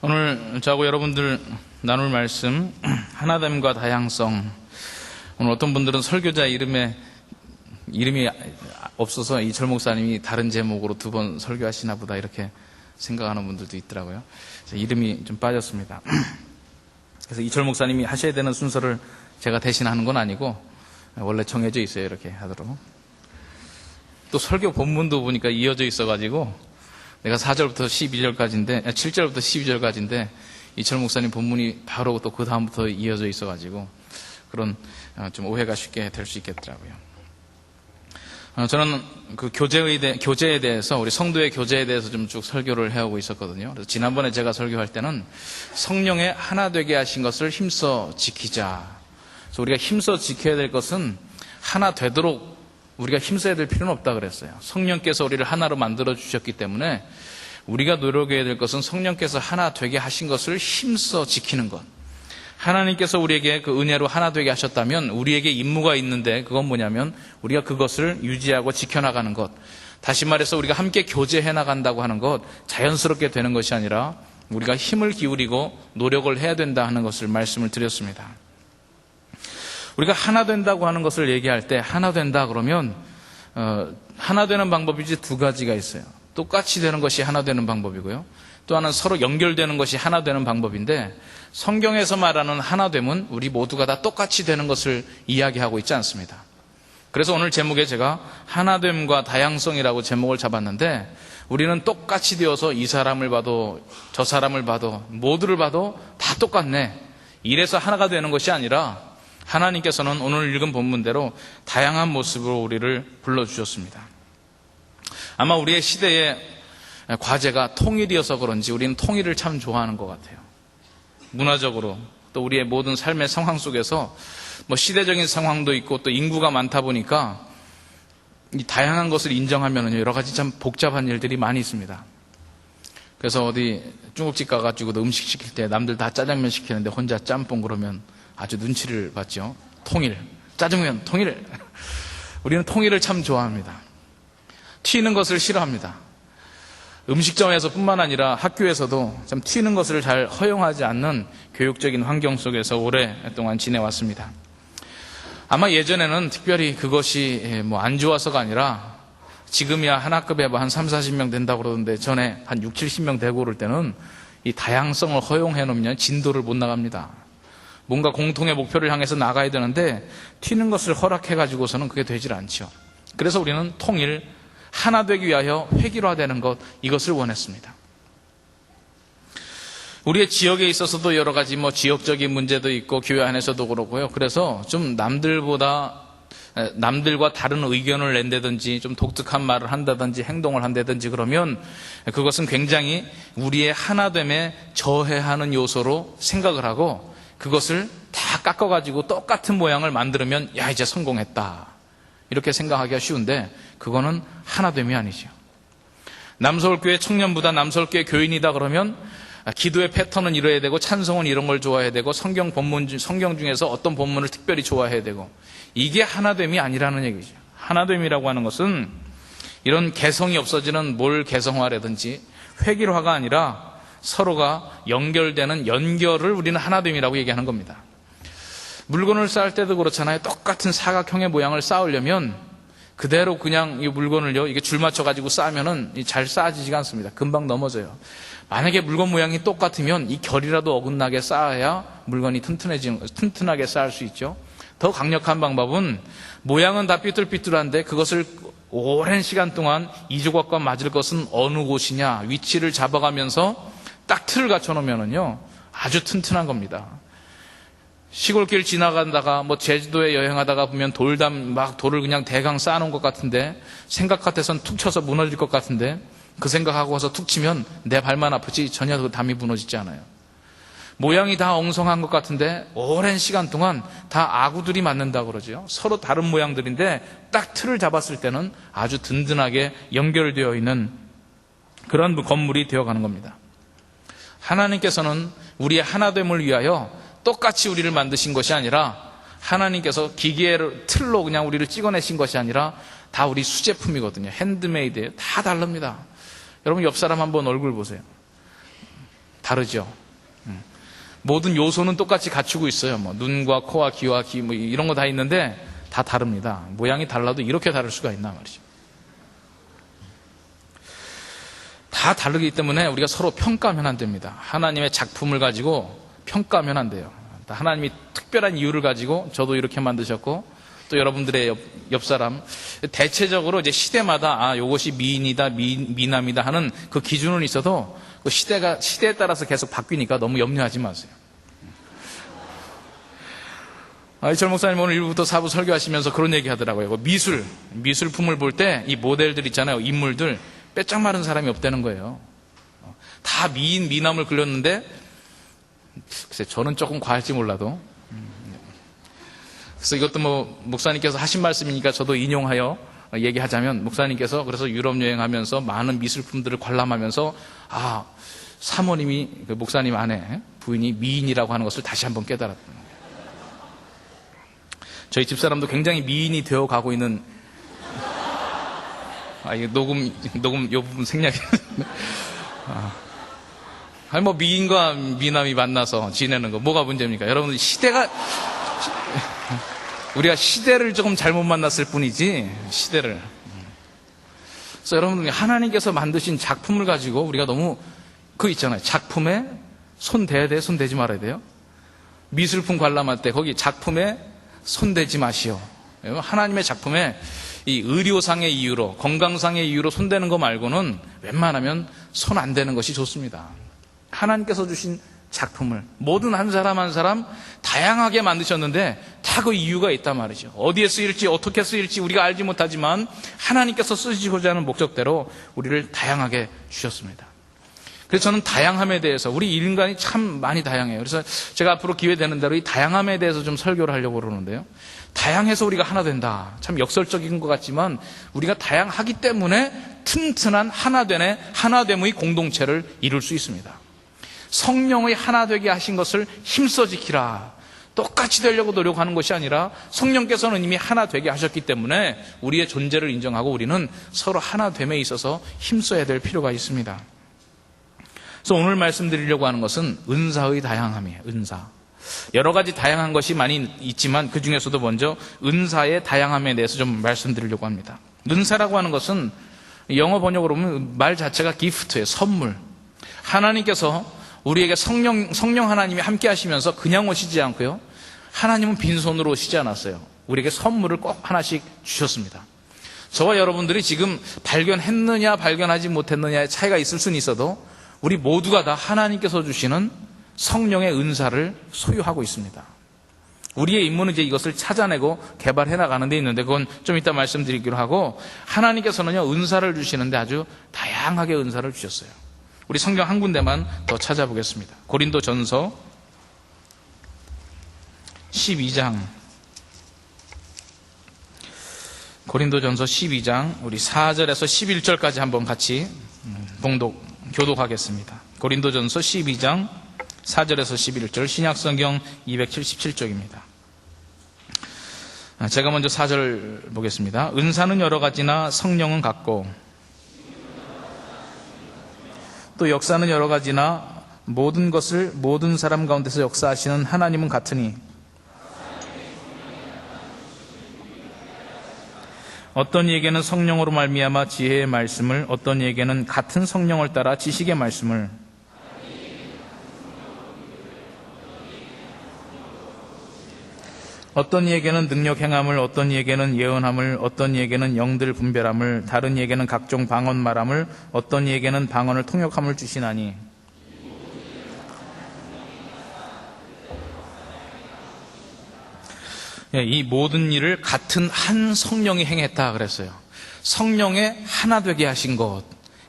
오늘 저하고 여러분들 나눌 말씀, 하나됨과 다양성. 오늘 어떤 분들은 설교자 이름이 없어서 이철 목사님이 다른 제목으로 2번 설교하시나 보다 이렇게 생각하는 분들도 있더라고요. 이름이 좀 빠졌습니다. 그래서 이철 목사님이 하셔야 되는 순서를 제가 대신하는 건 아니고 원래 정해져 있어요. 이렇게 하도록. 또 설교 본문도 보니까 이어져 있어가지고 내가 4절부터 12절까지인데 7절부터 12절까지인데 이철 목사님 본문이 바로 또 그 다음부터 이어져 있어가지고 그런 좀 오해가 쉽게 될 수 있겠더라고요. 저는 그 교제에 대해서 우리 성도의 교제에 대해서 좀 쭉 설교를 해오고 있었거든요. 그래서 지난번에 제가 설교할 때는 성령의 하나 되게 하신 것을 힘써 지키자. 그래서 우리가 힘써 지켜야 될 것은 하나 되도록 우리가 힘써야 될 필요는 없다 그랬어요. 성령께서 우리를 하나로 만들어 주셨기 때문에 우리가 노력해야 될 것은 성령께서 하나 되게 하신 것을 힘써 지키는 것. 하나님께서 우리에게 그 은혜로 하나 되게 하셨다면 우리에게 임무가 있는데 그건 뭐냐면 우리가 그것을 유지하고 지켜나가는 것. 다시 말해서 우리가 함께 교제해 나간다고 하는 것, 자연스럽게 되는 것이 아니라 우리가 힘을 기울이고 노력을 해야 된다 하는 것을 말씀을 드렸습니다. 우리가 하나 된다고 하는 것을 얘기할 때 하나 된다 그러면 하나 되는 방법이 이제 2가지가 있어요. 똑같이 되는 것이 하나 되는 방법이고요. 또 하나는 서로 연결되는 것이 하나 되는 방법인데 성경에서 말하는 하나됨은 우리 모두가 다 똑같이 되는 것을 이야기하고 있지 않습니다. 그래서 오늘 제목에 제가 하나됨과 다양성이라고 제목을 잡았는데 우리는 똑같이 되어서 이 사람을 봐도 저 사람을 봐도 모두를 봐도 다 똑같네. 이래서 하나가 되는 것이 아니라 하나님께서는 오늘 읽은 본문대로 다양한 모습으로 우리를 불러주셨습니다. 아마 우리의 시대의 과제가 통일이어서 그런지 우리는 통일을 참 좋아하는 것 같아요. 문화적으로 또 우리의 모든 삶의 상황 속에서 시대적인 상황도 있고 또 인구가 많다 보니까 이 다양한 것을 인정하면 여러 가지 참 복잡한 일들이 많이 있습니다. 그래서 어디 중국집 가가지고도 음식 시킬 때 남들 다 짜장면 시키는데 혼자 짬뽕 그러면 아주 눈치를 봤죠. 통일, 짜장면, 통일. 우리는 통일을 참 좋아합니다. 튀는 것을 싫어합니다. 음식점에서 뿐만 아니라 학교에서도 참 튀는 것을 잘 허용하지 않는 교육적인 환경 속에서 오랫동안 지내왔습니다. 아마 예전에는 특별히 그것이 안 좋아서가 아니라 지금이야 한 학급에 한 3, 40명 된다고 그러던데 전에 한 6, 70명 되고 그럴 때는 이 다양성을 허용해 놓으면 진도를 못 나갑니다. 뭔가 공통의 목표를 향해서 나가야 되는데 튀는 것을 허락해 가지고서는 그게 되질 않죠. 그래서 우리는 통일, 하나 되기 위하여 획일화되는 것, 이것을 원했습니다. 우리의 지역에 있어서도 여러 가지 지역적인 문제도 있고 교회 안에서도 그렇고요. 그래서 좀 남들과 다른 의견을 낸다든지 좀 독특한 말을 한다든지 행동을 한다든지 그러면 그것은 굉장히 우리의 하나됨에 저해하는 요소로 생각을 하고 그것을 다 깎아가지고 똑같은 모양을 만들면 야 이제 성공했다 이렇게 생각하기가 쉬운데 그거는 하나됨이 아니죠. 남서울교회 청년부다 남서울교회 교인이다 그러면 기도의 패턴은 이뤄야 되고 찬송은 이런 걸 좋아해야 되고 성경 중에서 어떤 본문을 특별히 좋아해야 되고 이게 하나됨이 아니라는 얘기죠. 하나됨이라고 하는 것은 이런 개성이 없어지는 뭘 개성화라든지 획일화가 아니라 서로가 연결되는 연결을 우리는 하나됨이라고 얘기하는 겁니다. 물건을 쌓을 때도 그렇잖아요. 똑같은 사각형의 모양을 쌓으려면 그대로 그냥 이 물건을요, 이게 줄 맞춰가지고 쌓으면은 잘 쌓아지지가 않습니다. 금방 넘어져요. 만약에 물건 모양이 똑같으면 이 결이라도 어긋나게 쌓아야 물건이 튼튼하게 쌓을 수 있죠. 더 강력한 방법은 모양은 다 삐뚤삐뚤한데 그것을 오랜 시간 동안 이 조각과 맞을 것은 어느 곳이냐 위치를 잡아가면서 딱 틀을 갖춰놓으면은요 아주 튼튼한 겁니다. 시골길 지나간다가 제주도에 여행하다가 보면 돌을 그냥 대강 쌓아놓은 것 같은데 생각 같아서는 툭 쳐서 무너질 것 같은데 그 생각하고 와서 툭 치면 내 발만 아프지 전혀 그 담이 무너지지 않아요. 모양이 다 엉성한 것 같은데 오랜 시간 동안 다 아구들이 맞는다 그러죠. 서로 다른 모양들인데 딱 틀을 잡았을 때는 아주 든든하게 연결되어 있는 그런 건물이 되어가는 겁니다. 하나님께서는 우리의 하나됨을 위하여 똑같이 우리를 만드신 것이 아니라 하나님께서 기계의 틀로 그냥 우리를 찍어내신 것이 아니라 다 우리 수제품이거든요. 핸드메이드예요. 다 다릅니다. 여러분 옆 사람 한번 얼굴 보세요. 다르죠. 모든 요소는 똑같이 갖추고 있어요. 뭐 눈과 코와 귀와 귀 뭐 이런 거 다 있는데 다 다릅니다. 모양이 달라도 이렇게 다를 수가 있나 말이죠. 다 다르기 때문에 우리가 서로 평가하면 안 됩니다. 하나님의 작품을 가지고 평가하면 안 돼요. 하나님이 특별한 이유를 가지고 저도 이렇게 만드셨고 또 여러분들의 옆 사람 대체적으로 이제 시대마다 요것이 미인이다 미남이다 하는 그 기준은 있어도 그 시대에 따라서 계속 바뀌니까 너무 염려하지 마세요. 이철 목사님 오늘 1부부터 4부 설교하시면서 그런 얘기 하더라고요. 미술품을 볼 때 이 모델들 있잖아요. 인물들 빼짝 마른 사람이 없다는 거예요. 다 미인 미남을 그렸는데 글쎄 저는 조금 과할지 몰라도 그래서 이것도 뭐 목사님께서 하신 말씀이니까 저도 인용하여 얘기하자면 목사님께서 그래서 유럽 여행하면서 많은 미술품들을 관람하면서 사모님이 그 목사님 아내 부인이 미인이라고 하는 것을 다시 한번 깨달았던 거예요. 저희 집사람도 굉장히 미인이 되어 가고 있는 이게 녹음 요 부분 생략이 뭐 미인과 미남이 만나서 지내는 거 뭐가 문제입니까? 여러분 우리가 시대를 조금 잘못 만났을 뿐이지 시대를. 그래서 여러분 하나님께서 만드신 작품을 가지고 우리가 너무 있잖아요. 작품에 손 대야 돼, 손 대지 말아야 돼요. 미술품 관람할 때 거기 작품에 손 대지 마시오. 하나님의 작품에 이 의료상의 이유로 건강상의 이유로 손 대는 거 말고는 웬만하면 손 안 대는 것이 좋습니다. 하나님께서 주신 작품을 모든 한 사람 한 사람 다양하게 만드셨는데 다 그 이유가 있단 말이죠. 어디에 쓰일지 어떻게 쓰일지 우리가 알지 못하지만 하나님께서 쓰시고자 하는 목적대로 우리를 다양하게 주셨습니다. 그래서 저는 다양함에 대해서 우리 인간이 참 많이 다양해요. 그래서 제가 앞으로 기회 되는 대로 이 다양함에 대해서 좀 설교를 하려고 그러는데요. 다양해서 우리가 하나 된다. 참 역설적인 것 같지만 우리가 다양하기 때문에 튼튼한 하나됨의 공동체를 이룰 수 있습니다. 성령의 하나 되게 하신 것을 힘써 지키라. 똑같이 되려고 노력하는 것이 아니라 성령께서는 이미 하나 되게 하셨기 때문에 우리의 존재를 인정하고 우리는 서로 하나됨에 있어서 힘써야 될 필요가 있습니다. 그래서 오늘 말씀드리려고 하는 것은 은사의 다양함이에요. 은사. 여러 가지 다양한 것이 많이 있지만 그 중에서도 먼저 은사의 다양함에 대해서 좀 말씀드리려고 합니다. 은사라고 하는 것은 영어 번역으로 보면 말 자체가 기프트예요. 선물. 하나님께서 우리에게 성령 하나님이 함께 하시면서 그냥 오시지 않고요. 하나님은 빈손으로 오시지 않았어요. 우리에게 선물을 꼭 하나씩 주셨습니다. 저와 여러분들이 지금 발견했느냐 발견하지 못했느냐의 차이가 있을 수는 있어도 우리 모두가 다 하나님께서 주시는 성령의 은사를 소유하고 있습니다. 우리의 임무는 이제 이것을 찾아내고 개발해 나가는 데 있는데 그건 좀 이따 말씀드리기로 하고 하나님께서는요 은사를 주시는데 아주 다양하게 은사를 주셨어요. 우리 성경 한 군데만 더 찾아보겠습니다. 고린도전서 12장 고린도전서 12장 우리 4절에서 11절까지 한번 같이 교독하겠습니다. 고린도전서 12장 4절에서 11절 신약성경 277쪽입니다. 제가 먼저 4절 보겠습니다. 은사는 여러 가지나 성령은 같고 또 역사는 여러 가지나 모든 것을 모든 사람 가운데서 역사하시는 하나님은 같으니 어떤 이에게는 성령으로 말미암아 지혜의 말씀을 어떤 이에게는 같은 성령을 따라 지식의 말씀을 어떤 이에게는 능력 행함을 어떤 이에게는 예언함을 어떤 이에게는 영들 분별함을 다른 이에게는 각종 방언 말함을 어떤 이에게는 방언을 통역함을 주시나니 이 모든 일을 같은 한 성령이 행했다 그랬어요. 성령의 하나 되게 하신 것.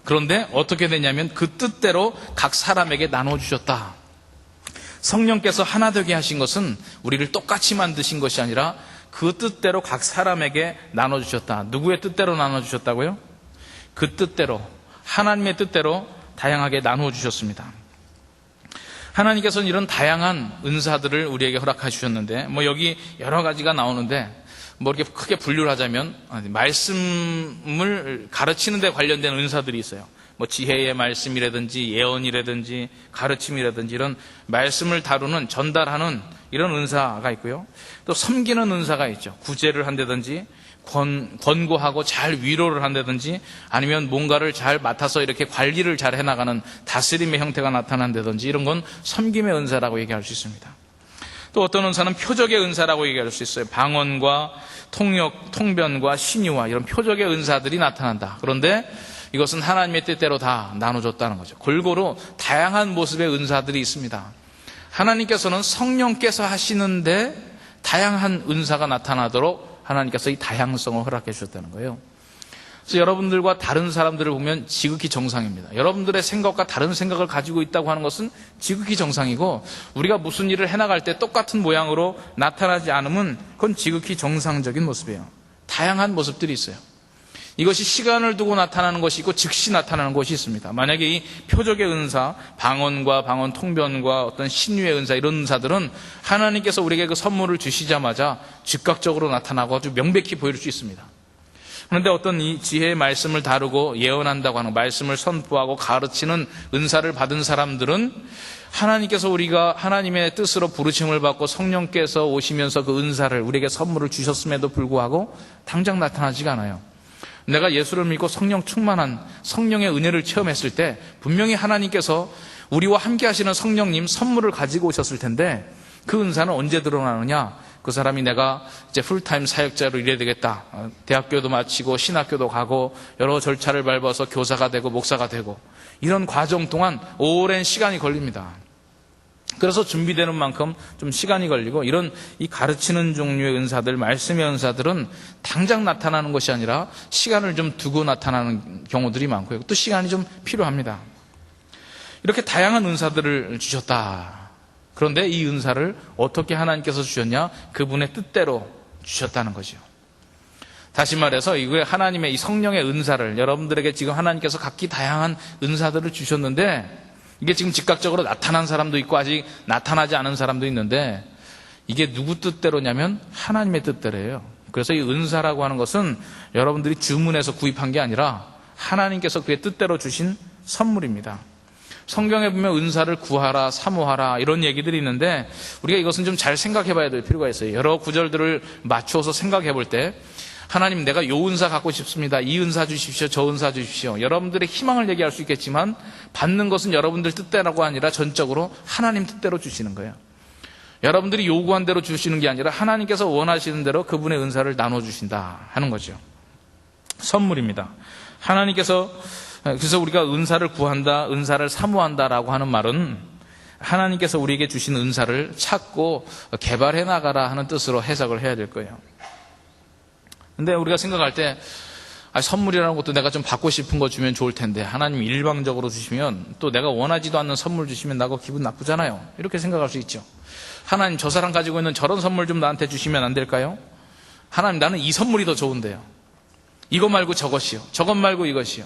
그런데 어떻게 되냐면 그 뜻대로 각 사람에게 나눠주셨다. 성령께서 하나 되게 하신 것은 우리를 똑같이 만드신 것이 아니라 그 뜻대로 각 사람에게 나눠주셨다. 누구의 뜻대로 나눠주셨다고요? 그 뜻대로, 하나님의 뜻대로 다양하게 나눠주셨습니다. 하나님께서는 이런 다양한 은사들을 우리에게 허락해 주셨는데 여기 여러 가지가 나오는데 이렇게 크게 분류를 하자면 말씀을 가르치는 데 관련된 은사들이 있어요. 뭐 지혜의 말씀이라든지 예언이라든지 가르침이라든지 이런 말씀을 다루는, 전달하는 이런 은사가 있고요. 또 섬기는 은사가 있죠. 구제를 한다든지 권고하고 잘 위로를 한다든지 아니면 뭔가를 잘 맡아서 이렇게 관리를 잘 해나가는 다스림의 형태가 나타난다든지 이런 건 섬김의 은사라고 얘기할 수 있습니다. 또 어떤 은사는 표적의 은사라고 얘기할 수 있어요. 방언과 통역, 통변과 신유와 이런 표적의 은사들이 나타난다. 그런데 이것은 하나님의 뜻대로 다 나눠줬다는 거죠. 골고루 다양한 모습의 은사들이 있습니다. 하나님께서는 성령께서 하시는데 다양한 은사가 나타나도록 하나님께서 이 다양성을 허락해 주셨다는 거예요. 그래서 여러분들과 다른 사람들을 보면 지극히 정상입니다. 여러분들의 생각과 다른 생각을 가지고 있다고 하는 것은 지극히 정상이고, 우리가 무슨 일을 해나갈 때 똑같은 모양으로 나타나지 않으면 그건 지극히 정상적인 모습이에요. 다양한 모습들이 있어요. 이것이 시간을 두고 나타나는 것이 있고 즉시 나타나는 것이 있습니다. 만약에 이 표적의 은사, 방언과 방언 통변과 어떤 신유의 은사, 이런 은사들은 하나님께서 우리에게 그 선물을 주시자마자 즉각적으로 나타나고 아주 명백히 보일 수 있습니다. 그런데 어떤 이 지혜의 말씀을 다루고 예언한다고 하는, 말씀을 선포하고 가르치는 은사를 받은 사람들은 하나님께서 우리가 하나님의 뜻으로 부르심을 받고 성령께서 오시면서 그 은사를 우리에게 선물을 주셨음에도 불구하고 당장 나타나지가 않아요. 내가 예수를 믿고 성령 충만한 성령의 은혜를 체험했을 때 분명히 하나님께서 우리와 함께 하시는 성령님 선물을 가지고 오셨을 텐데, 그 은사는 언제 드러나느냐? 그 사람이 내가 이제 풀타임 사역자로 일해야 되겠다, 대학교도 마치고 신학교도 가고 여러 절차를 밟아서 교사가 되고 목사가 되고 이런 과정 동안 오랜 시간이 걸립니다. 그래서 준비되는 만큼 좀 시간이 걸리고, 이런 이 가르치는 종류의 은사들, 말씀의 은사들은 당장 나타나는 것이 아니라 시간을 좀 두고 나타나는 경우들이 많고요. 또 시간이 좀 필요합니다. 이렇게 다양한 은사들을 주셨다. 그런데 이 은사를 어떻게 하나님께서 주셨냐? 그분의 뜻대로 주셨다는 거죠. 다시 말해서 이게 하나님의 이 성령의 은사를, 여러분들에게 지금 하나님께서 각기 다양한 은사들을 주셨는데, 이게 지금 즉각적으로 나타난 사람도 있고 아직 나타나지 않은 사람도 있는데, 이게 누구 뜻대로냐면 하나님의 뜻대로예요. 그래서 이 은사라고 하는 것은 여러분들이 주문해서 구입한 게 아니라 하나님께서 그의 뜻대로 주신 선물입니다. 성경에 보면 은사를 구하라, 사모하라 이런 얘기들이 있는데, 우리가 이것은 좀 잘 생각해 봐야 될 필요가 있어요. 여러 구절들을 맞추어서 생각해 볼 때, 하나님 내가 요 은사 갖고 싶습니다, 이 은사 주십시오, 저 은사 주십시오, 여러분들의 희망을 얘기할 수 있겠지만 받는 것은 여러분들 뜻대로가 아니라 전적으로 하나님 뜻대로 주시는 거예요. 여러분들이 요구한 대로 주시는 게 아니라 하나님께서 원하시는 대로 그분의 은사를 나눠주신다 하는 거죠. 선물입니다. 하나님께서, 그래서 우리가 은사를 구한다, 은사를 사모한다라고 하는 말은 하나님께서 우리에게 주신 은사를 찾고 개발해 나가라 하는 뜻으로 해석을 해야 될 거예요. 근데 우리가 생각할 때, 선물이라는 것도 내가 좀 받고 싶은 거 주면 좋을 텐데 하나님 일방적으로 주시면, 또 내가 원하지도 않는 선물 주시면 나가 기분 나쁘잖아요. 이렇게 생각할 수 있죠. 하나님, 저 사람 가지고 있는 저런 선물 좀 나한테 주시면 안 될까요? 하나님, 나는 이 선물이 더 좋은데요. 이거 말고 저것이요, 저것 말고 이것이요.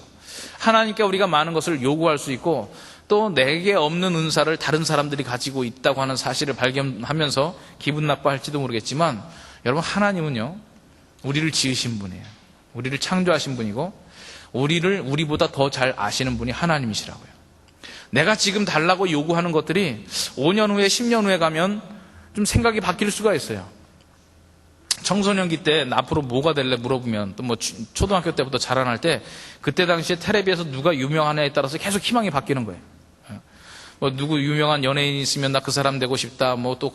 하나님께 우리가 많은 것을 요구할 수 있고, 또 내게 없는 은사를 다른 사람들이 가지고 있다고 하는 사실을 발견하면서 기분 나빠할지도 모르겠지만, 여러분, 하나님은요 우리를 지으신 분이에요. 우리를 창조하신 분이고, 우리를 우리보다 더 잘 아시는 분이 하나님이시라고요. 내가 지금 달라고 요구하는 것들이 5년 후에 10년 후에 가면 좀 생각이 바뀔 수가 있어요. 청소년기 때 앞으로 뭐가 될래 물어보면, 또 뭐 초등학교 때부터 자라날 때 그때 당시에 텔레비에서 누가 유명한 애에 따라서 계속 희망이 바뀌는 거예요. 뭐 누구 유명한 연예인이 있으면 나 그 사람 되고 싶다, 뭐 또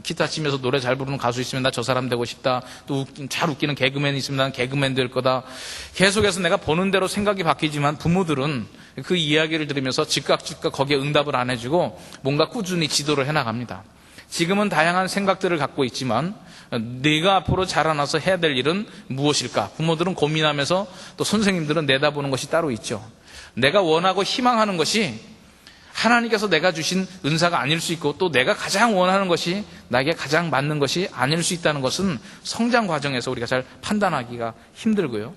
기타 치면서 노래 잘 부르는 가수 있으면 나 저 사람 되고 싶다, 또 잘 웃기는 개그맨이 있으면 난 개그맨 될 거다. 계속해서 내가 보는 대로 생각이 바뀌지만 부모들은 그 이야기를 들으면서 즉각 거기에 응답을 안 해주고 뭔가 꾸준히 지도를 해나갑니다. 지금은 다양한 생각들을 갖고 있지만 네가 앞으로 자라나서 해야 될 일은 무엇일까? 부모들은 고민하면서, 또 선생님들은 내다보는 것이 따로 있죠. 내가 원하고 희망하는 것이 하나님께서 내가 주신 은사가 아닐 수 있고, 또 내가 가장 원하는 것이 나에게 가장 맞는 것이 아닐 수 있다는 것은 성장 과정에서 우리가 잘 판단하기가 힘들고요.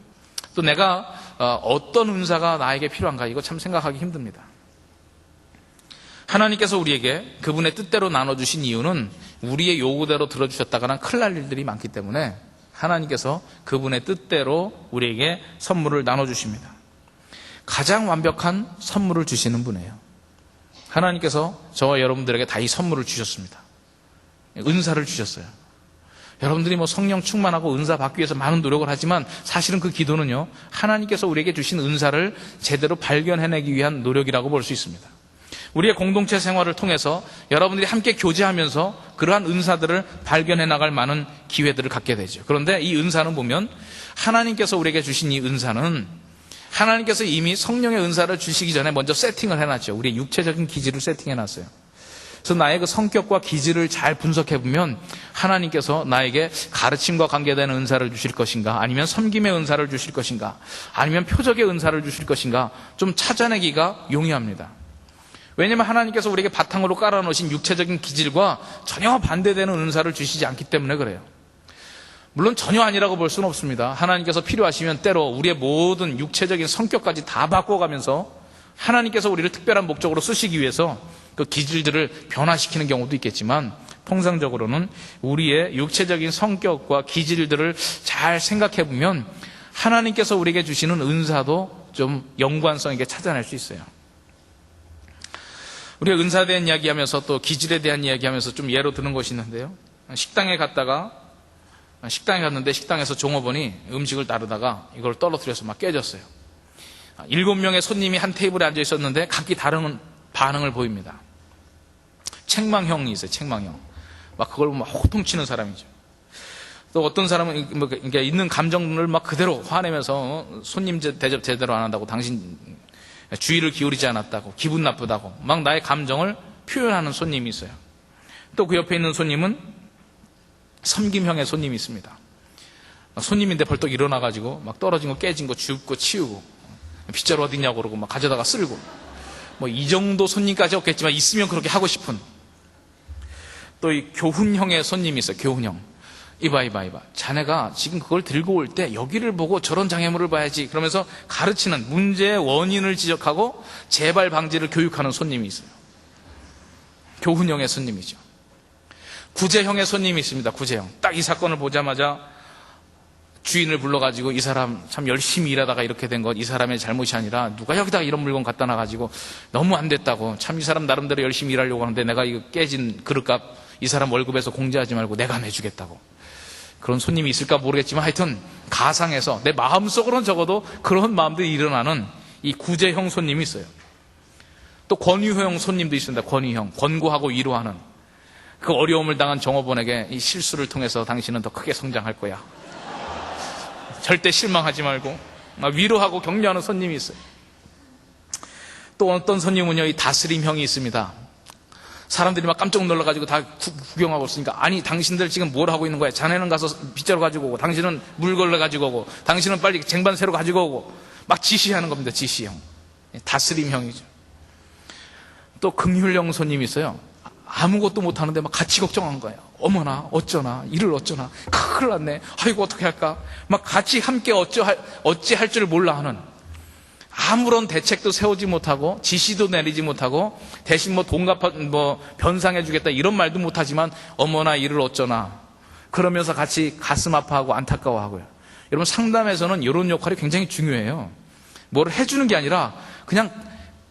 또 내가 어떤 은사가 나에게 필요한가, 이거 참 생각하기 힘듭니다. 하나님께서 우리에게 그분의 뜻대로 나눠주신 이유는 우리의 요구대로 들어주셨다가는 큰일 날 일들이 많기 때문에 하나님께서 그분의 뜻대로 우리에게 선물을 나눠주십니다. 가장 완벽한 선물을 주시는 분이에요. 하나님께서 저와 여러분들에게 다 이 선물을 주셨습니다. 은사를 주셨어요. 여러분들이 성령 충만하고 은사 받기 위해서 많은 노력을 하지만 사실은 그 기도는요, 하나님께서 우리에게 주신 은사를 제대로 발견해내기 위한 노력이라고 볼 수 있습니다. 우리의 공동체 생활을 통해서 여러분들이 함께 교제하면서 그러한 은사들을 발견해 나갈 많은 기회들을 갖게 되죠. 그런데 이 은사는 보면 하나님께서 우리에게 주신 이 은사는 하나님께서 이미 성령의 은사를 주시기 전에 먼저 세팅을 해놨죠. 우리의 육체적인 기질을 세팅해놨어요. 그래서 나의 그 성격과 기질을 잘 분석해보면 하나님께서 나에게 가르침과 관계되는 은사를 주실 것인가, 아니면 섬김의 은사를 주실 것인가, 아니면 표적의 은사를 주실 것인가 좀 찾아내기가 용이합니다. 왜냐하면 하나님께서 우리에게 바탕으로 깔아놓으신 육체적인 기질과 전혀 반대되는 은사를 주시지 않기 때문에 그래요. 물론 전혀 아니라고 볼 수는 없습니다. 하나님께서 필요하시면 때로 우리의 모든 육체적인 성격까지 다 바꿔가면서 하나님께서 우리를 특별한 목적으로 쓰시기 위해서 그 기질들을 변화시키는 경우도 있겠지만, 통상적으로는 우리의 육체적인 성격과 기질들을 잘 생각해보면 하나님께서 우리에게 주시는 은사도 좀 연관성 있게 찾아낼 수 있어요. 우리가 은사에 대한 이야기하면서 또 기질에 대한 이야기하면서 좀 예로 드는 것이 있는데요. 식당에 갔는데 식당에서 종업원이 음식을 나르다가 이걸 떨어뜨려서 막 깨졌어요. 7명의 손님이 한 테이블에 앉아 있었는데 각기 다른 반응을 보입니다. 책망형이 있어요. 책망형. 막 그걸 막 호통치는 사람이죠. 또 어떤 사람은 그러니까 있는 감정을 막 그대로 화내면서 손님 대접 제대로 안 한다고, 당신 주의를 기울이지 않았다고, 기분 나쁘다고 막 나의 감정을 표현하는 손님이 있어요. 또 그 옆에 있는 손님은 섬김형의 손님이 있습니다. 손님인데 벌떡 일어나가지고 막 떨어진 거 깨진 거 줍고 치우고, 빗자루 어딨냐고 그러고 막 가져다가 쓸고, 이 정도 손님까지 없겠지만 있으면 그렇게 하고 싶은. 또 이 교훈형의 손님이 있어요. 교훈형. 이봐. 자네가 지금 그걸 들고 올 때 여기를 보고 저런 장애물을 봐야지. 그러면서 가르치는, 문제의 원인을 지적하고 재발 방지를 교육하는 손님이 있어요. 교훈형의 손님이죠. 구제형의 손님이 있습니다. 구제형. 딱 이 사건을 보자마자 주인을 불러가지고, 이 사람 참 열심히 일하다가 이렇게 된 것 이 사람의 잘못이 아니라 누가 여기다가 이런 물건 갖다 놔가지고 너무 안 됐다고, 참 이 사람 나름대로 열심히 일하려고 하는데 내가 이거 깨진 그릇값 이 사람 월급에서 공제하지 말고 내가 내주겠다고. 그런 손님이 있을까 모르겠지만 하여튼 가상에서 내 마음속으로는 적어도 그런 마음들이 일어나는 이 구제형 손님이 있어요. 또 권유형 손님도 있습니다. 권유형. 권고하고 위로하는. 그 어려움을 당한 종업원에게 이 실수를 통해서 당신은 더 크게 성장할 거야, 절대 실망하지 말고, 위로하고 격려하는 손님이 있어요. 또 어떤 손님은요, 이 다스림형이 있습니다. 사람들이 막 깜짝 놀라가지고 다 구경하고 있으니까, 아니 당신들 지금 뭘 하고 있는 거야? 자네는 가서 빗자루 가지고 오고, 당신은 물 걸러 가지고 오고, 당신은 빨리 쟁반 새로 가지고 오고, 막 지시하는 겁니다. 지시형. 다스림형이죠. 또 긍휼형 손님이 있어요. 아무것도 못하는데 막 같이 걱정한 거예요. 어머나 어쩌나, 이를 어쩌나, 큰일 났네, 아이고 어떻게 할까, 막 같이 함께 어찌할 줄 몰라 하는, 아무런 대책도 세우지 못하고 지시도 내리지 못하고 대신 돈 갚아 변상해 주겠다 이런 말도 못하지만 어머나 이를 어쩌나 그러면서 같이 가슴 아파하고 안타까워하고요. 여러분, 상담에서는 이런 역할이 굉장히 중요해요. 뭘 해주는 게 아니라 그냥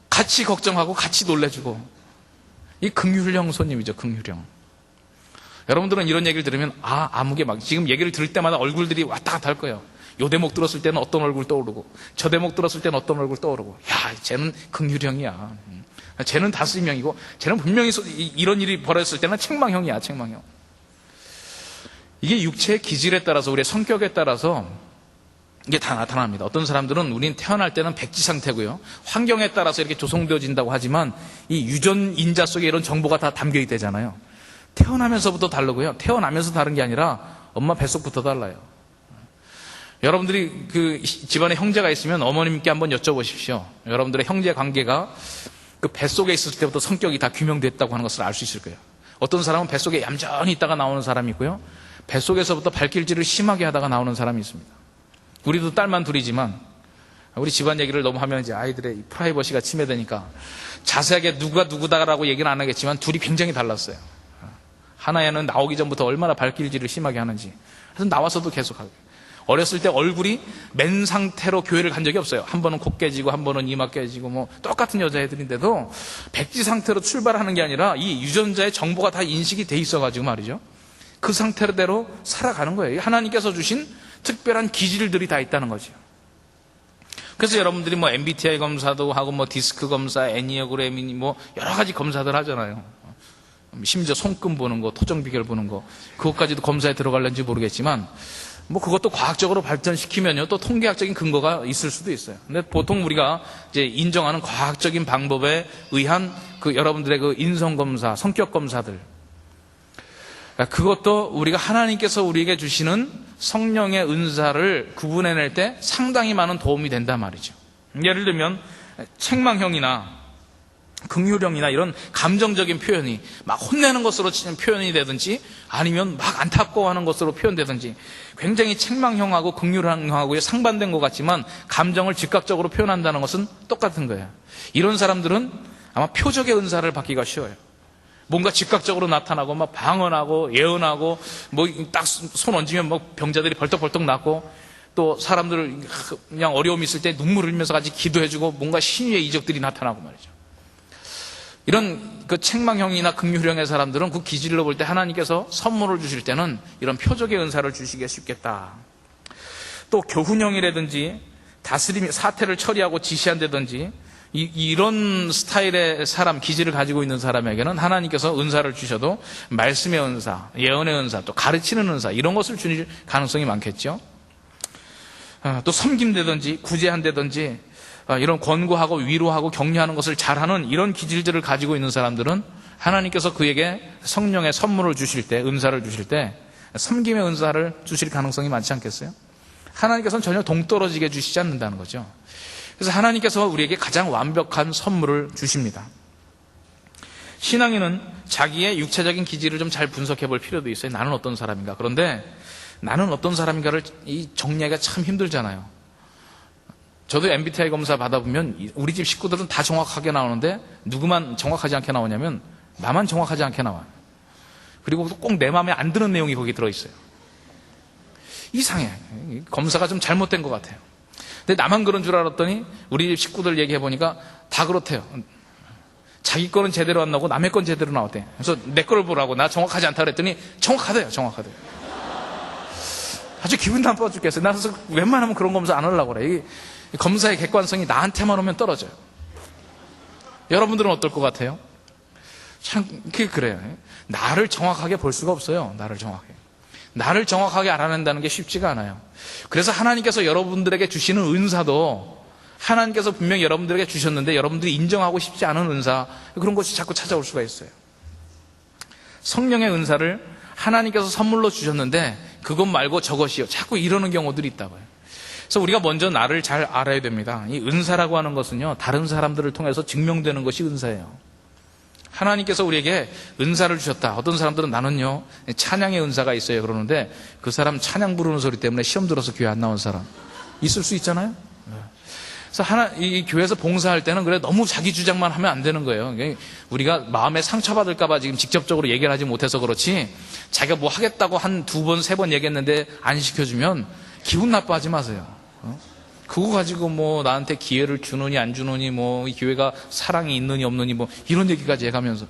같이 걱정하고 같이 놀래주고. 이 긍휼형 손님이죠. 긍휼형. 여러분들은 이런 얘기를 들으면 아무게 막 지금 얘기를 들을 때마다 얼굴들이 왔다 갔다 할 거예요. 요 대목 들었을 때는 어떤 얼굴 떠오르고, 저 대목 들었을 때는 어떤 얼굴 떠오르고, 야, 쟤는 긍휼형이야, 쟤는 다스림형이고, 쟤는 분명히 이런 일이 벌어졌을 때는 책망형이야, 책망형. 이게 육체의 기질에 따라서, 우리의 성격에 따라서 이게 다 나타납니다. 어떤 사람들은 우리는 태어날 때는 백지 상태고요, 환경에 따라서 이렇게 조성되어진다고 하지만 이 유전 인자 속에 이런 정보가 다 담겨 있대잖아요. 태어나면서부터 다르고요, 태어나면서 다른 게 아니라 엄마 뱃속부터 달라요. 여러분들이 그 집안에 형제가 있으면 어머님께 한번 여쭤보십시오. 여러분들의 형제 관계가 그 뱃속에 있을 때부터 성격이 다 규명됐다고 하는 것을 알 수 있을 거예요. 어떤 사람은 뱃속에 얌전히 있다가 나오는 사람이 있고요, 뱃속에서부터 발길질을 심하게 하다가 나오는 사람이 있습니다. 우리도 딸만 둘이지만 우리 집안 얘기를 너무 하면 이제 아이들의 프라이버시가 침해되니까 자세하게 누가 누구다라고 얘기는 안 하겠지만 둘이 굉장히 달랐어요. 하나에는 나오기 전부터 얼마나 발길질을 심하게 하는지, 그래서 나와서도 계속 하고, 어렸을 때 얼굴이 맨 상태로 교회를 간 적이 없어요. 한 번은 코 깨지고 한 번은 이마 깨지고 뭐 똑같은 여자애들인데도 백지 상태로 출발하는 게 아니라 이 유전자의 정보가 다 인식이 돼 있어가지고 말이죠. 그 상태대로 살아가는 거예요. 하나님께서 주신 특별한 기질들이 다 있다는 거죠. 그래서 여러분들이 뭐 MBTI 검사도 하고 뭐 디스크 검사, 애니어그램이니 뭐 여러 가지 검사들 하잖아요. 심지어 손금 보는 거, 토정 비결 보는 거, 그것까지도 검사에 들어갈는지 모르겠지만 뭐 그것도 과학적으로 발전시키면요 또 통계학적인 근거가 있을 수도 있어요. 근데 보통 우리가 이제 인정하는 과학적인 방법에 의한 그 여러분들의 그 인성 검사, 성격 검사들, 그것도 우리가 하나님께서 우리에게 주시는 성령의 은사를 구분해낼 때 상당히 많은 도움이 된단 말이죠. 예를 들면 책망형이나 긍휼형이나 이런 감정적인 표현이 막 혼내는 것으로 표현이 되든지 아니면 막 안타까워하는 것으로 표현되든지 굉장히 책망형하고 긍휼형하고 상반된 것 같지만 감정을 즉각적으로 표현한다는 것은 똑같은 거예요. 이런 사람들은 아마 표적의 은사를 받기가 쉬워요. 뭔가 즉각적으로 나타나고 막 방언하고 예언하고 뭐 딱 손 얹으면 뭐 병자들이 벌떡벌떡 낫고 또 사람들 그냥 어려움이 있을 때 눈물을 흘리면서 같이 기도해주고 뭔가 신유의 이적들이 나타나고 말이죠. 이런 그 책망형이나 긍휼형의 사람들은 그 기질로 볼 때 하나님께서 선물을 주실 때는 이런 표적의 은사를 주시기가 쉽겠다. 또 교훈형이라든지 다스림이 사태를 처리하고 지시한다든지 이런 스타일의 사람, 기질을 가지고 있는 사람에게는 하나님께서 은사를 주셔도 말씀의 은사, 예언의 은사, 또 가르치는 은사 이런 것을 주실 가능성이 많겠죠. 또 섬김다든지 구제한다든지 이런 권고하고 위로하고 격려하는 것을 잘하는 이런 기질들을 가지고 있는 사람들은 하나님께서 그에게 성령의 선물을 주실 때, 은사를 주실 때 섬김의 은사를 주실 가능성이 많지 않겠어요? 하나님께서는 전혀 동떨어지게 주시지 않는다는 거죠. 그래서 하나님께서 우리에게 가장 완벽한 선물을 주십니다. 신앙인은 자기의 육체적인 기질을 좀 잘 분석해 볼 필요도 있어요. 나는 어떤 사람인가. 그런데 나는 어떤 사람인가를 정리하기가 참 힘들잖아요. 저도 MBTI 검사 받아보면 우리 집 식구들은 다 정확하게 나오는데 누구만 정확하지 않게 나오냐면 나만 정확하지 않게 나와요. 그리고 꼭 내 마음에 안 드는 내용이 거기 들어있어요. 이상해. 검사가 좀 잘못된 것 같아요. 근데 나만 그런 줄 알았더니 우리 집 식구들 얘기해보니까 다 그렇대요. 자기 거는 제대로 안 나오고 남의 건 제대로 나왔대. 그래서 내 거를 보라고 나 정확하지 않다 그랬더니 정확하대요. 정확하대요. 아주 기분 나빠 죽겠어요. 나 그래서 웬만하면 그런 검사 안 하려고 그래. 이 검사의 객관성이 나한테만 오면 떨어져요. 여러분들은 어떨 것 같아요? 참 그래요. 나를 정확하게 볼 수가 없어요. 나를 정확하게 알아낸다는 게 쉽지가 않아요. 그래서 하나님께서 여러분들에게 주시는 은사도 하나님께서 분명히 여러분들에게 주셨는데 여러분들이 인정하고 싶지 않은 은사, 그런 것이 자꾸 찾아올 수가 있어요. 성령의 은사를 하나님께서 선물로 주셨는데 그것 말고 저것이요, 자꾸 이러는 경우들이 있다고요. 그래서 우리가 먼저 나를 잘 알아야 됩니다. 이 은사라고 하는 것은요, 다른 사람들을 통해서 증명되는 것이 은사예요. 하나님께서 우리에게 은사를 주셨다. 어떤 사람들은 나는요 찬양의 은사가 있어요 그러는데 그 사람 찬양 부르는 소리 때문에 시험 들어서 교회 안 나온 사람 있을 수 있잖아요. 그래서 이 교회에서 봉사할 때는 그래 너무 자기 주장만 하면 안 되는 거예요. 우리가 마음에 상처받을까 봐 지금 직접적으로 얘기를 하지 못해서 그렇지 자기가 뭐 하겠다고 한 2번, 3번 얘기했는데 안 시켜주면 기분 나빠하지 마세요. 그거 가지고 뭐 나한테 기회를 주느니 안 주느니 뭐 이 교회가 사랑이 있느니 없느니 뭐 이런 얘기까지 해가면서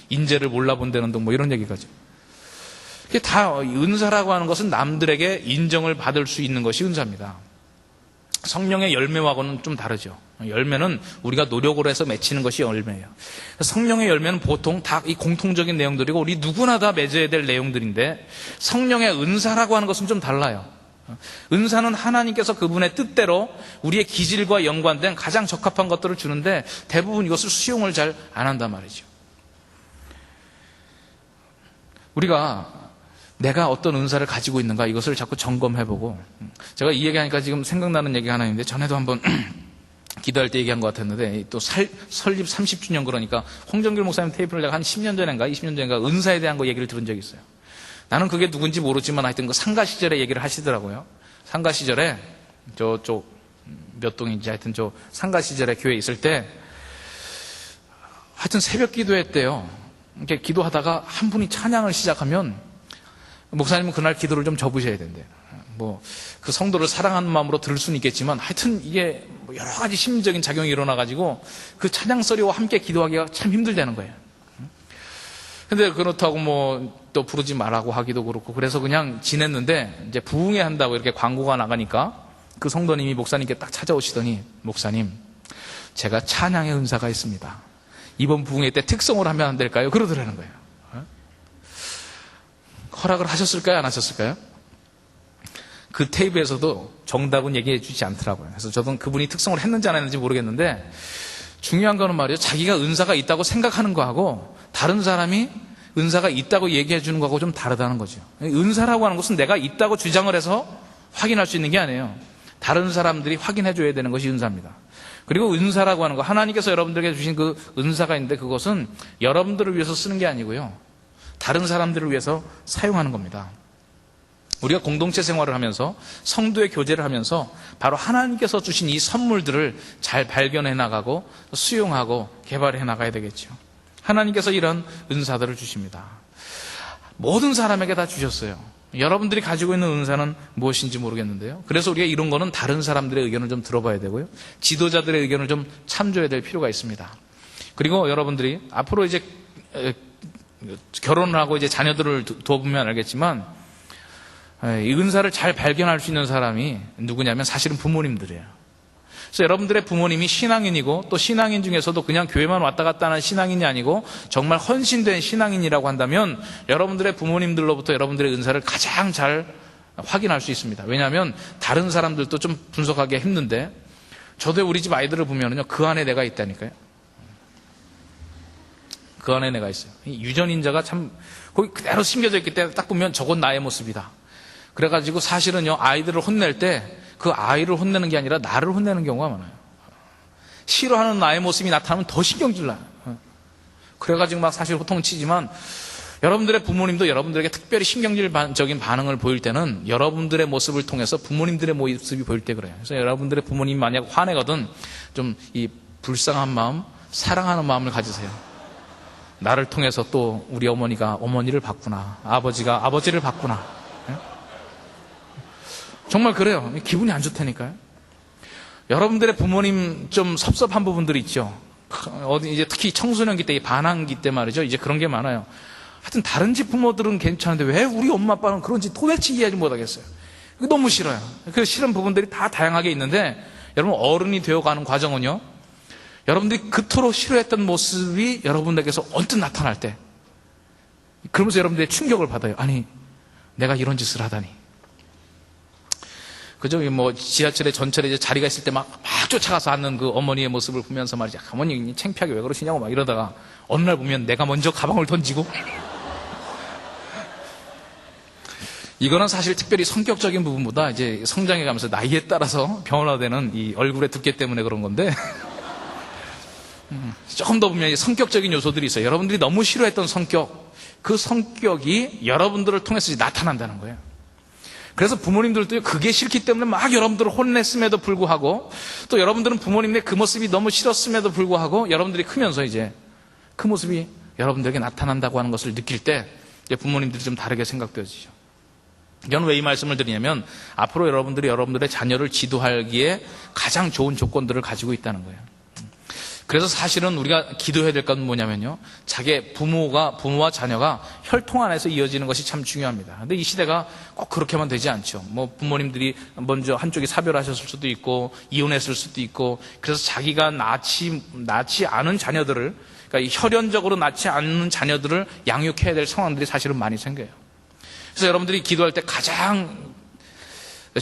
인재를 몰라본다는 등 뭐 이런 얘기까지. 이게 다 은사라고 하는 것은 남들에게 인정을 받을 수 있는 것이 은사입니다. 성령의 열매하고는 좀 다르죠. 열매는 우리가 노력을 해서 맺히는 것이 열매예요. 성령의 열매는 보통 다 이 공통적인 내용들이고 우리 누구나 다 맺어야 될 내용들인데 성령의 은사라고 하는 것은 좀 달라요. 은사는 하나님께서 그분의 뜻대로 우리의 기질과 연관된 가장 적합한 것들을 주는데 대부분 이것을 수용을 잘 안 한단 말이죠. 우리가 내가 어떤 은사를 가지고 있는가 이것을 자꾸 점검해보고, 제가 이 얘기하니까 지금 생각나는 얘기가 하나 있는데 전에도 한번 기도할 때 얘기한 것 같았는데 또 설립 30주년 그러니까 홍정길 목사님 테이프를 내가 한 10년 전인가 20년 전인가 은사에 대한 거 얘기를 들은 적이 있어요. 나는 그게 누군지 모르지만 하여튼 그 상가 시절에 얘기를 하시더라고요. 상가 시절에 저쪽 몇 동인지 하여튼 저 상가 시절에 교회에 있을 때 하여튼 새벽 기도했대요. 이렇게 기도하다가 한 분이 찬양을 시작하면 목사님은 그날 기도를 좀 접으셔야 된대요. 그 성도를 사랑하는 마음으로 들을 수는 있겠지만 하여튼 이게 여러 가지 심리적인 작용이 일어나가지고 그 찬양소리와 함께 기도하기가 참 힘들다는 거예요. 근데 그렇다고 또 부르지 말라고 하기도 그렇고 그래서 그냥 지냈는데 이제 부흥회 한다고 이렇게 광고가 나가니까 그 성도님이 목사님께 딱 찾아오시더니 목사님, 제가 찬양의 은사가 있습니다. 이번 부흥회 때 특성으로 하면 안 될까요? 그러더라는 거예요. 허락을 하셨을까요? 안 하셨을까요? 그 테이프에서도 정답은 얘기해 주지 않더라고요. 그래서 저도 그분이 특성을 했는지 안 했는지 모르겠는데 중요한 거는 말이에요. 자기가 은사가 있다고 생각하는 거하고 다른 사람이 은사가 있다고 얘기해 주는 거하고 좀 다르다는 거죠. 은사라고 하는 것은 내가 있다고 주장을 해서 확인할 수 있는 게 아니에요. 다른 사람들이 확인해 줘야 되는 것이 은사입니다. 그리고 은사라고 하는 거, 하나님께서 여러분들에게 주신 그 은사가 있는데 그것은 여러분들을 위해서 쓰는 게 아니고요. 다른 사람들을 위해서 사용하는 겁니다. 우리가 공동체 생활을 하면서 성도의 교제를 하면서 바로 하나님께서 주신 이 선물들을 잘 발견해 나가고 수용하고 개발해 나가야 되겠죠. 하나님께서 이런 은사들을 주십니다. 모든 사람에게 다 주셨어요. 여러분들이 가지고 있는 은사는 무엇인지 모르겠는데요. 그래서 우리가 이런 거는 다른 사람들의 의견을 좀 들어봐야 되고요. 지도자들의 의견을 좀 참조해야 될 필요가 있습니다. 그리고 여러분들이 앞으로 이제 결혼을 하고 이제 자녀들을 두어보면 알겠지만 이 은사를 잘 발견할 수 있는 사람이 누구냐면 사실은 부모님들이에요. 그래서 여러분들의 부모님이 신앙인이고 또 신앙인 중에서도 그냥 교회만 왔다 갔다 하는 신앙인이 아니고 정말 헌신된 신앙인이라고 한다면 여러분들의 부모님들로부터 여러분들의 은사를 가장 잘 확인할 수 있습니다. 왜냐하면 다른 사람들도 좀 분석하기가 힘든데 저도 우리 집 아이들을 보면요, 그 안에 내가 있다니까요. 그 안에 내가 있어요. 유전인자가 참 거기 그대로 심겨져 있기 때문에 딱 보면 저건 나의 모습이다. 그래가지고 사실은요, 아이들을 혼낼 때 그 아이를 혼내는 게 아니라 나를 혼내는 경우가 많아요. 싫어하는 나의 모습이 나타나면 더 신경질 나요. 그래가지고 막 사실 호통치지만 여러분들의 부모님도 여러분들에게 특별히 신경질적인 반응을 보일 때는 여러분들의 모습을 통해서 부모님들의 모습이 보일 때 그래요. 그래서 여러분들의 부모님이 만약 화내거든 좀 이 불쌍한 마음, 사랑하는 마음을 가지세요. 나를 통해서 또 우리 어머니가 어머니를 봤구나. 아버지가 아버지를 봤구나. 정말 그래요. 기분이 안 좋다니까요. 여러분들의 부모님 좀 섭섭한 부분들이 있죠. 어디 이제 특히 청소년기 때, 반항기 때 말이죠. 이제 그런 게 많아요. 하여튼 다른 집 부모들은 괜찮은데 왜 우리 엄마 아빠는 그런지 도대체 이해하지 못하겠어요. 너무 싫어요. 그 싫은 부분들이 다 다양하게 있는데 여러분 어른이 되어가는 과정은요. 여러분들이 그토록 싫어했던 모습이 여러분들에게서 언뜻 나타날 때 그러면서 여러분들의 충격을 받아요. 아니 내가 이런 짓을 하다니. 그죠? 지하철에 전철에 이제 자리가 있을 때 막 쫓아가서 앉는 그 어머니의 모습을 보면서 말이죠. 어머니 창피하게 왜 그러시냐고 막 이러다가 어느 날 보면 내가 먼저 가방을 던지고 이거는 사실 특별히 성격적인 부분보다 이제 성장해 가면서 나이에 따라서 변화되는 이 얼굴의 두께 때문에 그런 건데 조금 더 보면 성격적인 요소들이 있어요. 여러분들이 너무 싫어했던 성격, 그 성격이 여러분들을 통해서 나타난다는 거예요. 그래서 부모님들도 그게 싫기 때문에 막 여러분들을 혼냈음에도 불구하고 또 여러분들은 부모님의 그 모습이 너무 싫었음에도 불구하고 여러분들이 크면서 이제 그 모습이 여러분들에게 나타난다고 하는 것을 느낄 때 이제 부모님들이 좀 다르게 생각되어지죠. 저는 왜 이 말씀을 드리냐면 앞으로 여러분들이 여러분들의 자녀를 지도하기에 가장 좋은 조건들을 가지고 있다는 거예요. 그래서 사실은 우리가 기도해야 될 건 뭐냐면요. 자기 부모와 자녀가 혈통 안에서 이어지는 것이 참 중요합니다. 근데 이 시대가 꼭 그렇게만 되지 않죠. 부모님들이 먼저 한쪽이 사별하셨을 수도 있고, 이혼했을 수도 있고, 그래서 자기가 낳지 않은 자녀들을, 그러니까 혈연적으로 낳지 않는 자녀들을 양육해야 될 상황들이 사실은 많이 생겨요. 그래서 여러분들이 기도할 때 가장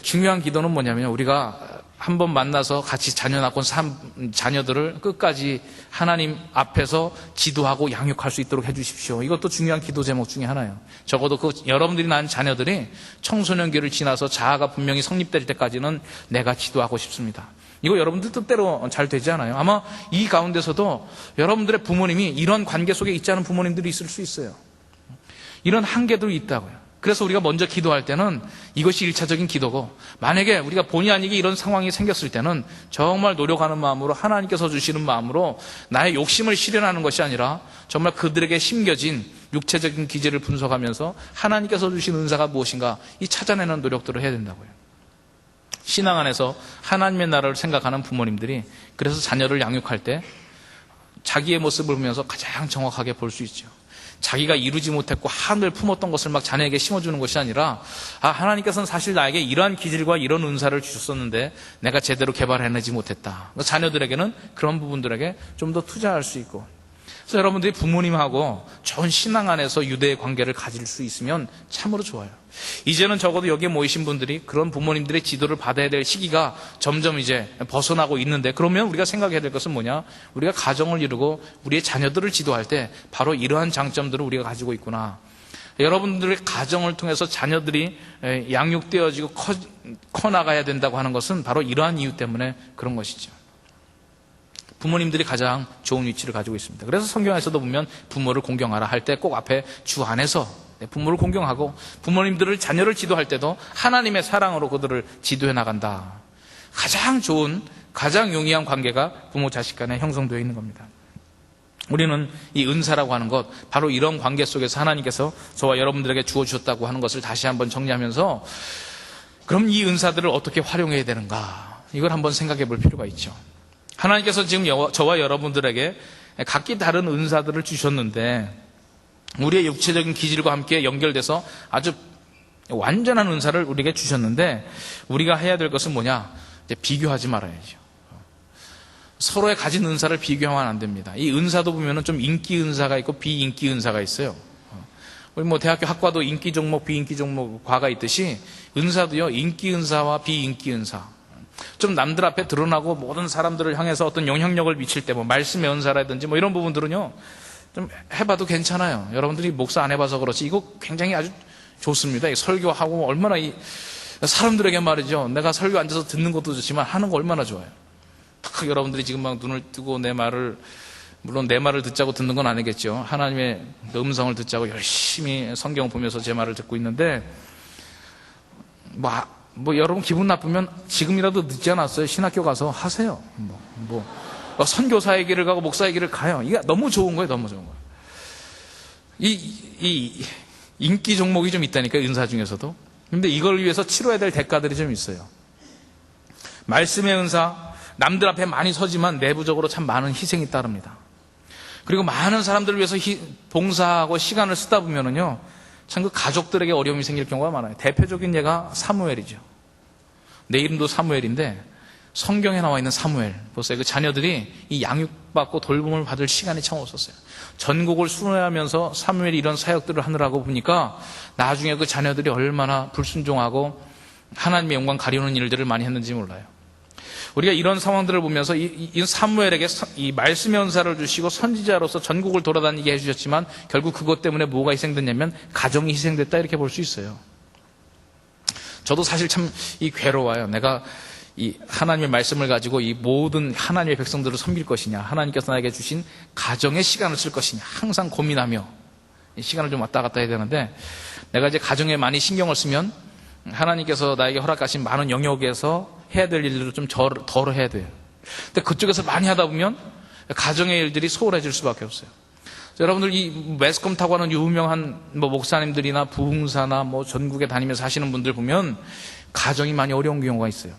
중요한 기도는 뭐냐면 우리가 한번 만나서 같이 자녀 낳고 산 자녀들을 끝까지 하나님 앞에서 지도하고 양육할 수 있도록 해주십시오. 이것도 중요한 기도 제목 중에 하나예요. 적어도 여러분들이 낳은 자녀들이 청소년기를 지나서 자아가 분명히 성립될 때까지는 내가 지도하고 싶습니다. 이거 여러분들 뜻대로 잘 되지 않아요. 아마 이 가운데서도 여러분들의 부모님이 이런 관계 속에 있지 않은 부모님들이 있을 수 있어요. 이런 한계들이 있다고요. 그래서 우리가 먼저 기도할 때는 이것이 1차적인 기도고, 만약에 우리가 본의 아니게 이런 상황이 생겼을 때는 정말 노력하는 마음으로 하나님께서 주시는 마음으로 나의 욕심을 실현하는 것이 아니라 정말 그들에게 심겨진 육체적인 기질을 분석하면서 하나님께서 주신 은사가 무엇인가 이 찾아내는 노력들을 해야 된다고요. 신앙 안에서 하나님의 나라를 생각하는 부모님들이 그래서 자녀를 양육할 때 자기의 모습을 보면서 가장 정확하게 볼 수 있죠. 자기가 이루지 못했고 한을 품었던 것을 막 자녀에게 심어주는 것이 아니라 하나님께서는 사실 나에게 이러한 기질과 이런 은사를 주셨었는데 내가 제대로 개발해내지 못했다. 자녀들에게는 그런 부분들에게 좀 더 투자할 수 있고, 그래서 여러분들이 부모님하고 좋은 신앙 안에서 유대의 관계를 가질 수 있으면 참으로 좋아요. 이제는 적어도 여기에 모이신 분들이 그런 부모님들의 지도를 받아야 될 시기가 점점 이제 벗어나고 있는데, 그러면 우리가 생각해야 될 것은 뭐냐? 우리가 가정을 이루고 우리의 자녀들을 지도할 때 바로 이러한 장점들을 우리가 가지고 있구나. 여러분들의 가정을 통해서 자녀들이 양육되어지고 커나가야 된다고 하는 것은 바로 이러한 이유 때문에 그런 것이죠. 부모님들이 가장 좋은 위치를 가지고 있습니다. 그래서 성경에서도 보면 부모를 공경하라 할 때 꼭 앞에 주 안에서 부모를 공경하고, 부모님들을 자녀를 지도할 때도 하나님의 사랑으로 그들을 지도해 나간다. 가장 좋은, 가장 용이한 관계가 부모 자식 간에 형성되어 있는 겁니다. 우리는 이 은사라고 하는 것, 바로 이런 관계 속에서 하나님께서 저와 여러분들에게 주어주셨다고 하는 것을 다시 한번 정리하면서, 그럼 이 은사들을 어떻게 활용해야 되는가, 이걸 한번 생각해 볼 필요가 있죠. 하나님께서 지금 저와 여러분들에게 각기 다른 은사들을 주셨는데 우리의 육체적인 기질과 함께 연결돼서 아주 완전한 은사를 우리에게 주셨는데, 우리가 해야 될 것은 뭐냐? 이제 비교하지 말아야죠. 서로의 가진 은사를 비교하면 안 됩니다. 이 은사도 보면은 좀 인기 은사가 있고 비인기 은사가 있어요. 우리 뭐 대학교 학과도 인기 종목, 비인기 종목 과가 있듯이 은사도요, 인기 은사와 비인기 은사. 좀 남들 앞에 드러나고 모든 사람들을 향해서 어떤 영향력을 미칠 때, 뭐 말씀의 은사라든지 뭐 이런 부분들은요, 좀 해봐도 괜찮아요. 여러분들이 목사 안 해봐서 그렇지 이거 굉장히 아주 좋습니다. 설교하고 얼마나 사람들에게 말이죠, 내가 설교 앉아서 듣는 것도 좋지만 하는 거 얼마나 좋아요. 딱 여러분들이 지금 막 눈을 뜨고 내 말을, 물론 내 말을 듣자고 듣는 건 아니겠죠. 하나님의 음성을 듣자고 열심히 성경을 보면서 제 말을 듣고 있는데, 뭐 여러분 기분 나쁘면 지금이라도 늦지 않았어요. 신학교 가서 하세요. 선교사의 길을 가고 목사의 길을 가요. 이게 너무 좋은 거예요. 너무 좋은 거예요. 이 인기 종목이 좀 있다니까요. 은사 중에서도. 근데 이걸 위해서 치러야 될 대가들이 좀 있어요. 말씀의 은사, 남들 앞에 많이 서지만 내부적으로 참 많은 희생이 따릅니다. 그리고 많은 사람들을 위해서 봉사하고 시간을 쓰다 보면은요, 참 그 가족들에게 어려움이 생길 경우가 많아요. 대표적인 예가 사무엘이죠. 내 이름도 사무엘인데 성경에 나와 있는 사무엘 보세요. 그 자녀들이 이 양육받고 돌봄을 받을 시간이 참 없었어요. 전국을 순회하면서 사무엘이 이런 사역들을 하느라고 보니까 나중에 그 자녀들이 얼마나 불순종하고 하나님의 영광 가리우는 일들을 많이 했는지 몰라요. 우리가 이런 상황들을 보면서 이 사무엘에게 이 말씀의 은사를 주시고 선지자로서 전국을 돌아다니게 해주셨지만 결국 그것 때문에 뭐가 희생됐냐면 가정이 희생됐다, 이렇게 볼 수 있어요. 저도 사실 참 괴로워요. 내가 이 하나님의 말씀을 가지고 이 모든 하나님의 백성들을 섬길 것이냐, 하나님께서 나에게 주신 가정의 시간을 쓸 것이냐, 항상 고민하며 이 시간을 좀 왔다 갔다 해야 되는데, 내가 이제 가정에 많이 신경을 쓰면 하나님께서 나에게 허락하신 많은 영역에서 해야 될 일들을 좀 덜 해야 돼요. 근데 그쪽에서 많이 하다 보면 가정의 일들이 소홀해질 수밖에 없어요. 여러분들 이 매스컴 타고 하는 유명한 목사님들이나 부흥사나 전국에 다니면서 하시는 분들 보면 가정이 많이 어려운 경우가 있어요.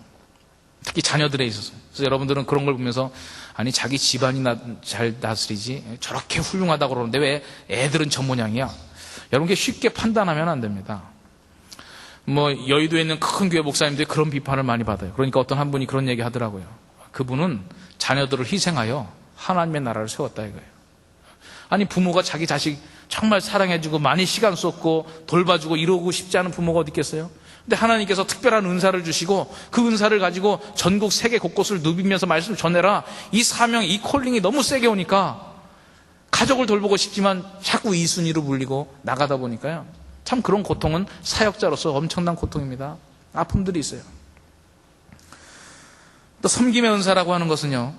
특히 자녀들에 있어서. 그래서 여러분들은 그런 걸 보면서 아니 자기 집안이 잘 다스리지 저렇게 훌륭하다고 그러는데 왜 애들은 저 모양이야? 여러분, 쉽게 판단하면 안 됩니다. 여의도에 있는 큰 교회 목사님들이 그런 비판을 많이 받아요. 그러니까 어떤 한 분이 그런 얘기 하더라고요. 그분은 자녀들을 희생하여 하나님의 나라를 세웠다 이거예요. 아니, 부모가 자기 자식 정말 사랑해주고 많이 시간 쏟고 돌봐주고 이러고 싶지 않은 부모가 어디 있겠어요? 근데 하나님께서 특별한 은사를 주시고 그 은사를 가지고 전국 세계 곳곳을 누비면서 말씀을 전해라, 이 사명, 이 콜링이 너무 세게 오니까 가족을 돌보고 싶지만 자꾸 이 순위로 물리고 나가다 보니까요, 참 그런 고통은 사역자로서 엄청난 고통입니다. 아픔들이 있어요. 또 섬김의 은사라고 하는 것은요,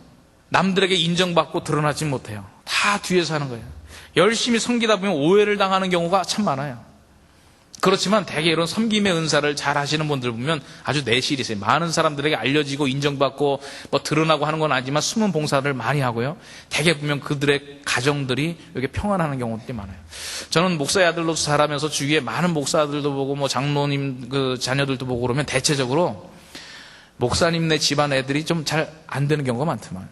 남들에게 인정받고 드러나지 못해요. 다 뒤에서 하는 거예요. 열심히 섬기다 보면 오해를 당하는 경우가 참 많아요. 그렇지만 대개 이런 섬김의 은사를 잘 하시는 분들 보면 아주 내실이 있어요. 많은 사람들에게 알려지고 인정받고 뭐 드러나고 하는 건 아니지만 숨은 봉사를 많이 하고요. 대개 보면 그들의 가정들이 이렇게 평안하는 경우들이 많아요. 저는 목사의 아들로서 자라면서 주위에 많은 목사들도 보고 뭐 장로님 그 자녀들도 보고 그러면 대체적으로 목사님네 집안 애들이 좀 잘 안 되는 경우가 많더만.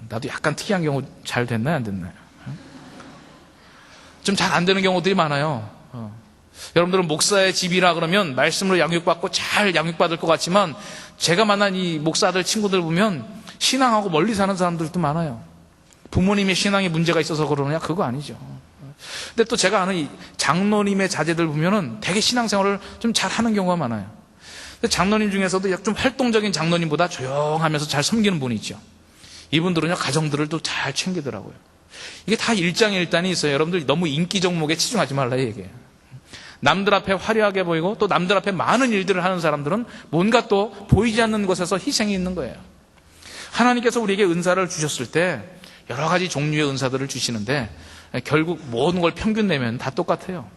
나도 약간 특이한 경우 잘 됐나요, 안 됐나요? 좀 잘 안 되는 경우들이 많아요. 여러분들은 목사의 집이라 그러면 말씀으로 양육받고 잘 양육받을 것 같지만 제가 만난 이 목사들 친구들 보면 신앙하고 멀리 사는 사람들도 많아요. 부모님의 신앙에 문제가 있어서 그러느냐? 그거 아니죠. 근데 또 제가 아는 이 장로님의 자제들 보면은 되게 신앙생활을 좀 잘하는 경우가 많아요. 근데 장로님 중에서도 좀 활동적인 장로님보다 조용하면서 잘 섬기는 분이 있죠. 이분들은요 가정들을 또 잘 챙기더라고요. 이게 다 일장일단이 있어요. 여러분들 너무 인기 종목에 치중하지 말라 얘기예요. 남들 앞에 화려하게 보이고 또 남들 앞에 많은 일들을 하는 사람들은 뭔가 또 보이지 않는 곳에서 희생이 있는 거예요. 하나님께서 우리에게 은사를 주셨을 때 여러 가지 종류의 은사들을 주시는데 결국 모든 걸 평균 내면 다 똑같아요.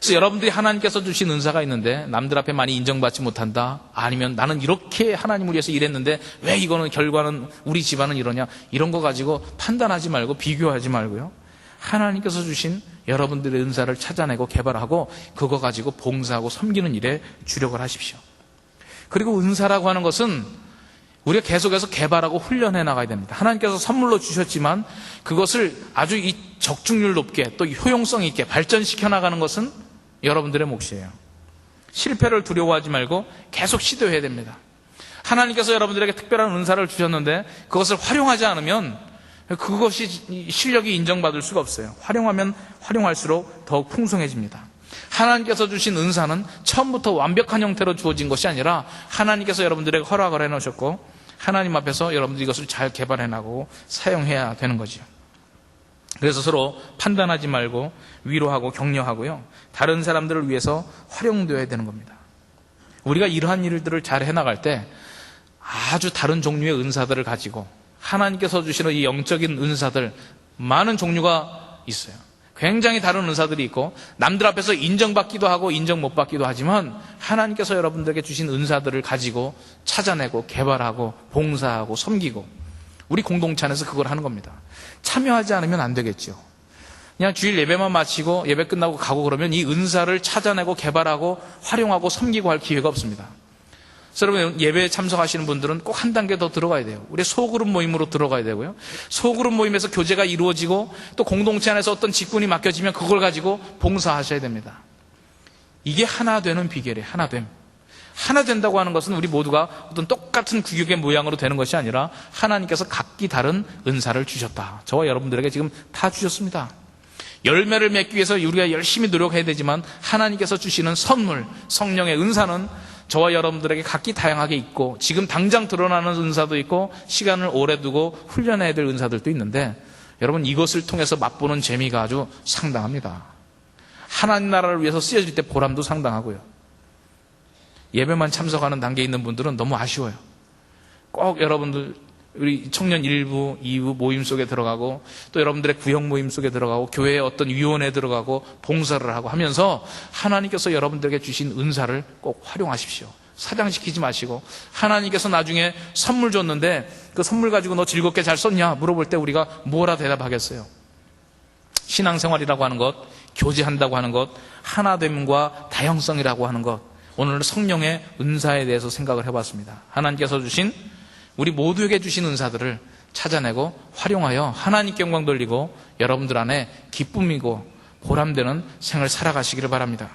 그래서 여러분들이 하나님께서 주신 은사가 있는데 남들 앞에 많이 인정받지 못한다, 아니면 나는 이렇게 하나님을 위해서 일했는데 왜 이거는 결과는 우리 집안은 이러냐, 이런 거 가지고 판단하지 말고 비교하지 말고요, 하나님께서 주신 여러분들의 은사를 찾아내고 개발하고 그거 가지고 봉사하고 섬기는 일에 주력을 하십시오. 그리고 은사라고 하는 것은 우리가 계속해서 개발하고 훈련해 나가야 됩니다. 하나님께서 선물로 주셨지만 그것을 아주 이 적중률 높게 또 효용성 있게 발전시켜 나가는 것은 여러분들의 몫이에요. 실패를 두려워하지 말고 계속 시도해야 됩니다. 하나님께서 여러분들에게 특별한 은사를 주셨는데 그것을 활용하지 않으면 그것이 실력이 인정받을 수가 없어요. 활용하면 활용할수록 더욱 풍성해집니다. 하나님께서 주신 은사는 처음부터 완벽한 형태로 주어진 것이 아니라 하나님께서 여러분들에게 허락을 해놓으셨고 하나님 앞에서 여러분들이 이것을 잘 개발해 나가고 사용해야 되는 거죠. 그래서 서로 판단하지 말고 위로하고 격려하고요, 다른 사람들을 위해서 활용되어야 되는 겁니다. 우리가 이러한 일들을 잘 해나갈 때 아주 다른 종류의 은사들을 가지고 하나님께서 주시는 이 영적인 은사들 많은 종류가 있어요. 굉장히 다른 은사들이 있고 남들 앞에서 인정받기도 하고 인정 못 받기도 하지만 하나님께서 여러분들에게 주신 은사들을 가지고 찾아내고 개발하고 봉사하고 섬기고 우리 공동체 안에서 그걸 하는 겁니다. 참여하지 않으면 안 되겠죠. 그냥 주일 예배만 마치고 예배 끝나고 가고 그러면 이 은사를 찾아내고 개발하고 활용하고 섬기고 할 기회가 없습니다. 그래서 여러분 예배에 참석하시는 분들은 꼭 한 단계 더 들어가야 돼요. 우리 소그룹 모임으로 들어가야 되고요. 소그룹 모임에서 교제가 이루어지고 또 공동체 안에서 어떤 직분이 맡겨지면 그걸 가지고 봉사하셔야 됩니다. 이게 하나 되는 비결이에요. 하나됨. 하나 된다고 하는 것은 우리 모두가 어떤 똑같은 구역의 모양으로 되는 것이 아니라 하나님께서 각기 다른 은사를 주셨다. 저와 여러분들에게 지금 다 주셨습니다. 열매를 맺기 위해서 우리가 열심히 노력해야 되지만 하나님께서 주시는 선물, 성령의 은사는 저와 여러분들에게 각기 다양하게 있고 지금 당장 드러나는 은사도 있고 시간을 오래 두고 훈련해야 될 은사들도 있는데 여러분 이것을 통해서 맛보는 재미가 아주 상당합니다. 하나님 나라를 위해서 쓰여질 때 보람도 상당하고요. 예배만 참석하는 단계에 있는 분들은 너무 아쉬워요. 꼭 여러분들 우리 청년 1부, 2부 모임 속에 들어가고 또 여러분들의 구역 모임 속에 들어가고 교회의 어떤 위원회에 들어가고 봉사를 하고 하면서 하나님께서 여러분들에게 주신 은사를 꼭 활용하십시오. 사장시키지 마시고 하나님께서 나중에 선물 줬는데 그 선물 가지고 너 즐겁게 잘 썼냐 물어볼 때 우리가 뭐라 대답하겠어요? 신앙생활이라고 하는 것, 교제한다고 하는 것, 하나됨과 다형성이라고 하는 것, 오늘 성령의 은사에 대해서 생각을 해봤습니다. 하나님께서 주신 우리 모두에게 주신 은사들을 찾아내고 활용하여 하나님께 영광 돌리고 여러분들 안에 기쁨이고 보람되는 생을 살아가시기를 바랍니다.